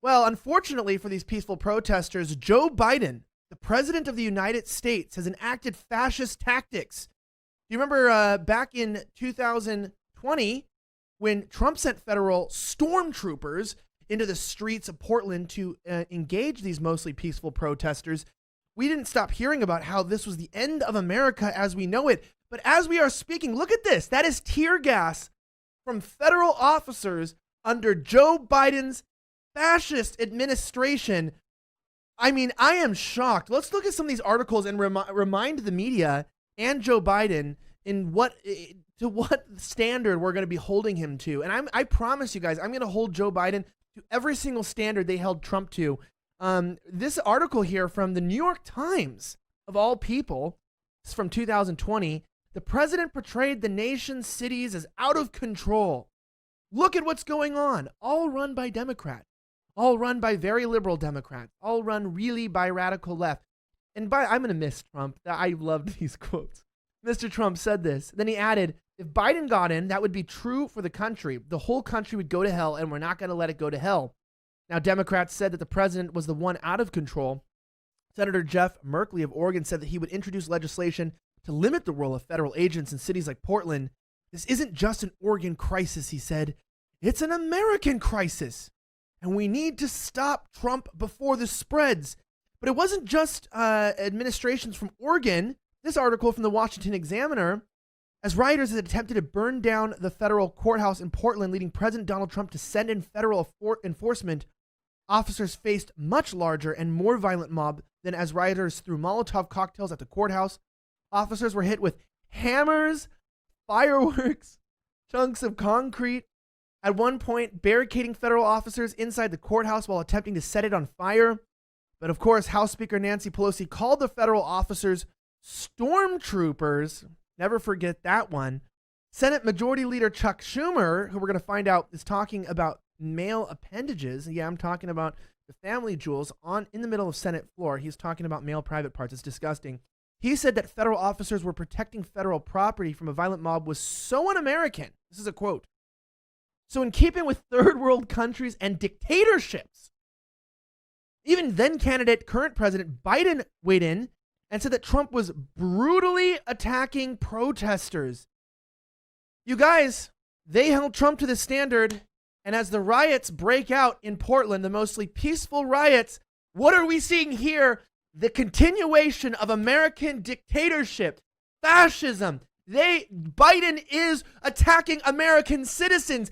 Well, unfortunately for these peaceful protesters, Joe Biden, the president of the United States, has enacted fascist tactics. Do you remember back in 2020 when Trump sent federal stormtroopers into the streets of Portland to engage these mostly peaceful protesters? We didn't stop hearing about how this was the end of America as we know it. But as we are speaking, look at this. That is tear gas from federal officers under Joe Biden's fascist administration. I mean, I am shocked. Let's look at some of these articles and remind the media and Joe Biden to what standard we're going to be holding him to. And I promise you guys, I'm going to hold Joe Biden to every single standard they held Trump to. This article here from the New York Times, of all people, is from 2020. The president portrayed the nation's cities as out of control. Look at what's going on. All run by Democrats. All run by very liberal Democrats. All run really by radical left. And I'm going to miss Trump. I loved these quotes. Mr. Trump said this. Then he added, if Biden got in, that would be true for the country. The whole country would go to hell, and we're not going to let it go to hell. Now, Democrats said that the president was the one out of control. Senator Jeff Merkley of Oregon said that he would introduce legislation to limit the role of federal agents in cities like Portland. This isn't just an Oregon crisis, he said. It's an American crisis. And we need to stop Trump before this spreads. But it wasn't just administrations from Oregon. This article from the Washington Examiner, as rioters had attempted to burn down the federal courthouse in Portland, leading President Donald Trump to send in federal enforcement, officers faced much larger and more violent mob than as rioters threw Molotov cocktails at the courthouse. Officers were hit with hammers, fireworks, chunks of concrete, at one point barricading federal officers inside the courthouse while attempting to set it on fire. But of course, House Speaker Nancy Pelosi called the federal officers stormtroopers. Never forget that one. Senate Majority Leader Chuck Schumer, who we're going to find out is talking about male appendages. Yeah, I'm talking about the family jewels in the middle of Senate floor. He's talking about male private parts. It's disgusting. He said that federal officers were protecting federal property from a violent mob was so un-American. This is a quote. So in keeping with third world countries and dictatorships, even then candidate, current President Biden weighed in and said that Trump was brutally attacking protesters. You guys, they held Trump to the standard. And as the riots break out in Portland, the mostly peaceful riots, what are we seeing here? The continuation of American dictatorship, fascism. Biden is attacking American citizens.